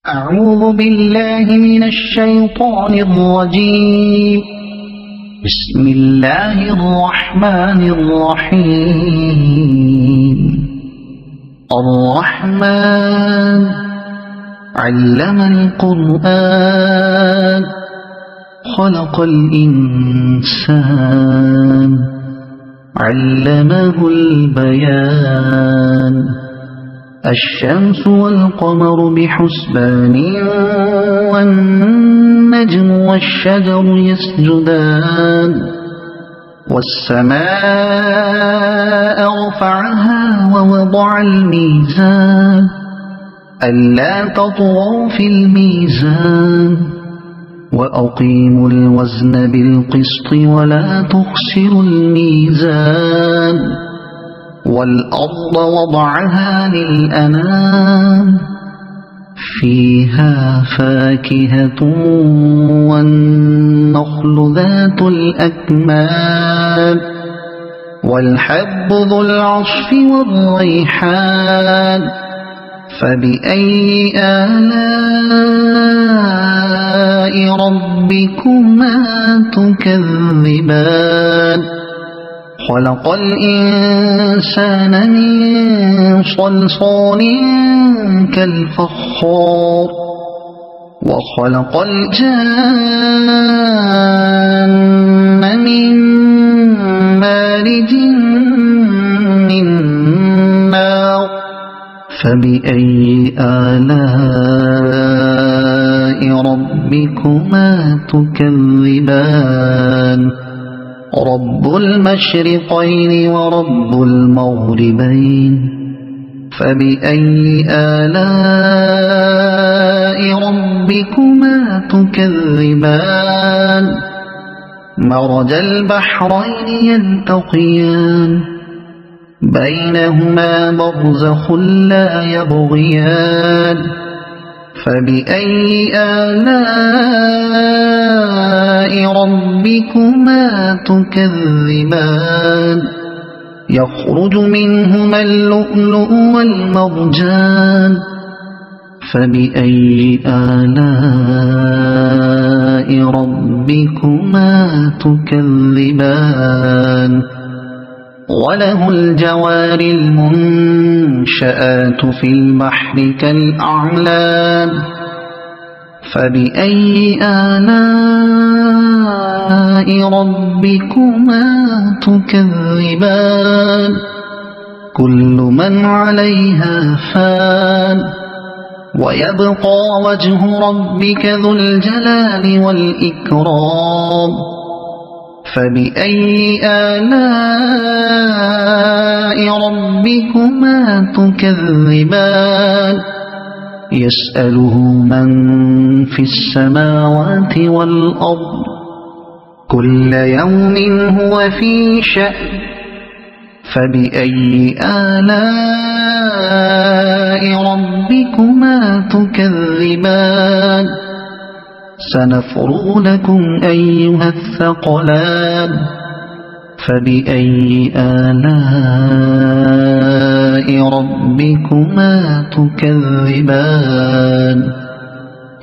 أعوذ بالله من الشيطان الرجيم. بسم الله الرحمن الرحيم. الرحمن علم القرآن خلق الإنسان علمه البيان. الشمس والقمر بحسبان والنجم والشجر يسجدان. والسماء رفعها ووضع الميزان ألا تطغوا في الميزان وأقيموا الوزن بالقسط ولا تخسروا الميزان. والأرض وضعها للأنام فيها فاكهة والنخل ذات الأكمام والحب ذو العصف والريحان. فبأي آلاء ربكما تكذبان؟ خلق الإنسان من صلصال كالفخار وخلق الجان من مارج من نار. فبأي آلاء ربكما تكذبان؟ رب المشرقين ورب المغربين. فبأي آلاء ربكما تكذبان؟ مرج البحرين يلتقيان بينهما برزخ لا يبغيان. فبأي آلاء ربكما تكذبان؟ يخرج منهما اللؤلؤ والمرجان. فبأي آلاء ربكما تكذبان؟ وله الجوار المنشآت في البحر كالأعلام. فبأي آلاء ربكما تكذبان؟ كل من عليها فان ويبقى وجه ربك ذو الجلال والإكرام. فبأي آلاء ربكما تكذبان؟ يسأله من في السماوات والأرض كل يوم هو في شأن. فبأي آلاء ربكما تكذبان؟ سنفرغ لكم أيها الثقلان. فبأي آلاء ربكما تكذبان؟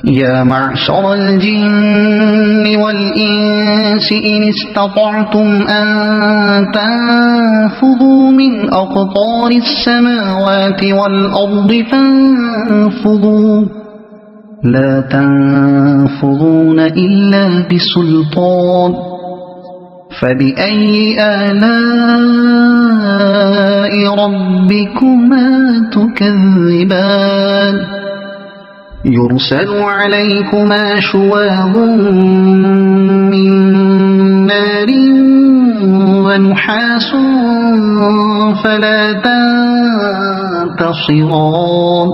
يا معشر الجن والإنس إن استطعتم أن تنفذوا من أقطار السماوات والأرض فانفذوا لا تنفذون إلا بسلطان. فبأي آلاء ربكما تكذبان؟ يرسل عليكما شواظ من نار ونحاس فلا تنتصران.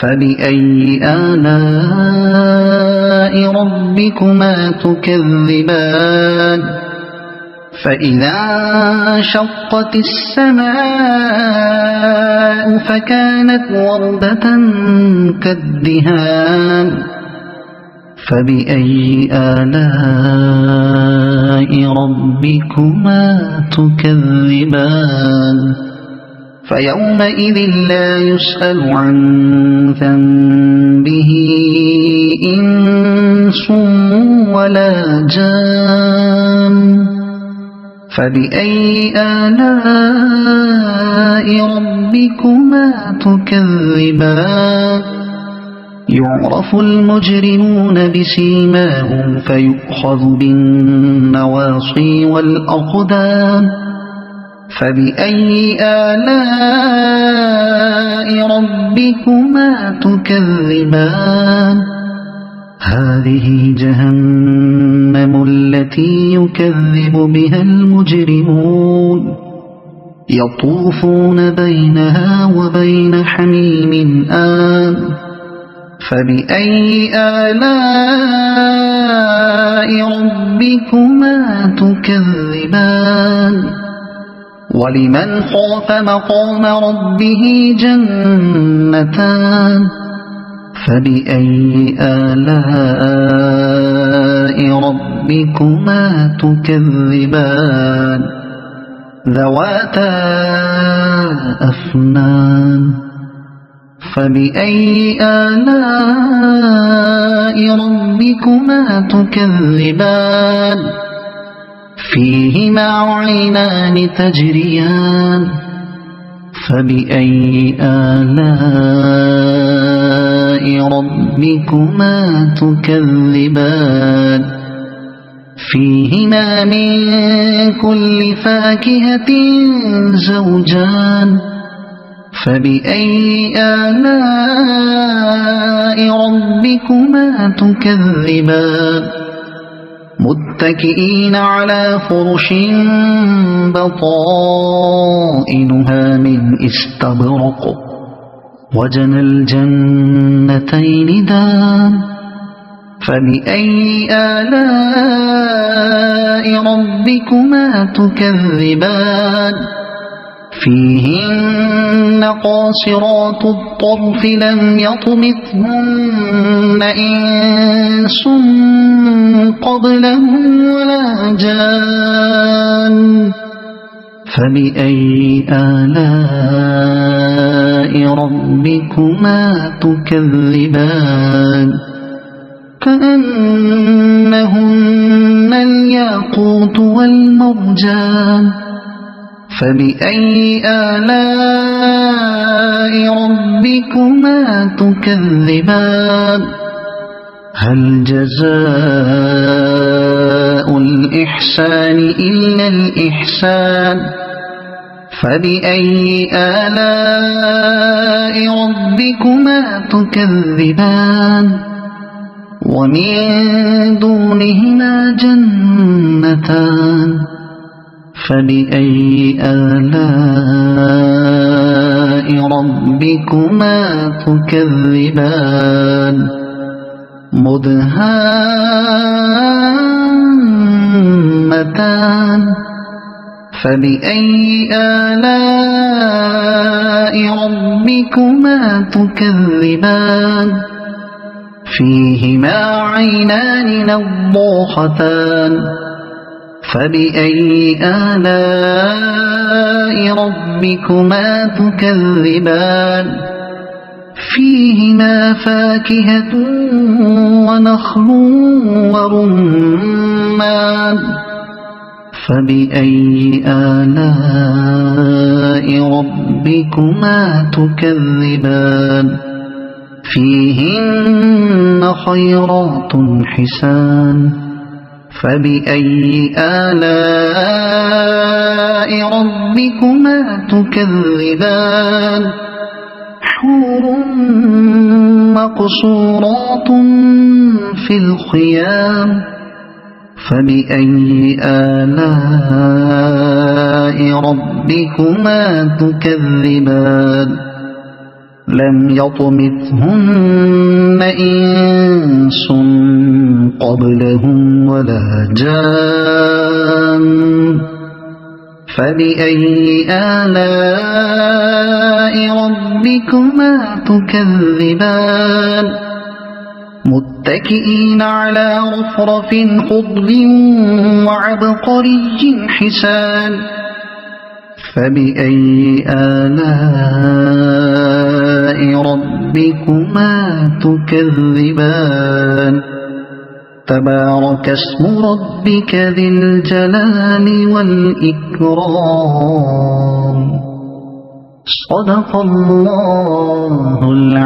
فبأي آلاء ربكما تكذبان؟ فإذا انشقت السماء فكانت وردة كالدهان. فبأي آلاء ربكما تكذبان؟ فيومئذ لا يسأل عن ذنبه إنس ولا جان فبأي آلاء ربكما تكذبان يعرف المجرمون بسيماهم فيؤخذ بالنواصي والأقدام فبأي آلاء ربكما تكذبان هذه جهنم التي يكذب بها المجرمون يطوفون بينها وبين حميم آن فبأي آلاء ربكما تكذبان ولمن خاف مقام ربه جنتان فبأي آلاء ربكما تكذبان ذواتا أفنان فبأي آلاء ربكما تكذبان فيهما عينان تجريان فبأي آلاء ربكما تكذبان فيهما من كل فاكهة زوجان فبأي آلاء ربكما تكذبان متكئين على فرش بطائنها من استبرق وجنى الجنتين دان فبأي آلاء ربكما تكذبان فيهن قاصرات الطرف لم يطمثهن إنس قبلهم ولا جان فبأي آلاء ربكما تكذبان كأنهن الياقوت والمرجان فبأي آلاء ربكما تكذبان هل جزاء الإحسان إلا الإحسان فبأي آلاء ربكما تكذبان ومن دونهما جنتان فبأي آلاء ربكما تكذبان مدهامتان فبأي آلاء ربكما تكذبان فيهما عينان نضاختان فبأي آلاء ربكما تكذبان فيهما فاكهة ونخل ورمان فبأي آلاء ربكما تكذبان فيهن خيرات حسان فبأي آلاء ربكما تكذبان حور مقصورات في الخيام فبأي آلاء ربكما تكذبان لم يطمثهن إنس قبلهم ولا جان فبأي آلاء ربكما تكذبان متكئين على رفرف خضر وعبقري حسان فبأي آلاء ربكما تكذبان تبارك اسم ربك ذي الجلال والإكرام صدق الله العظيم.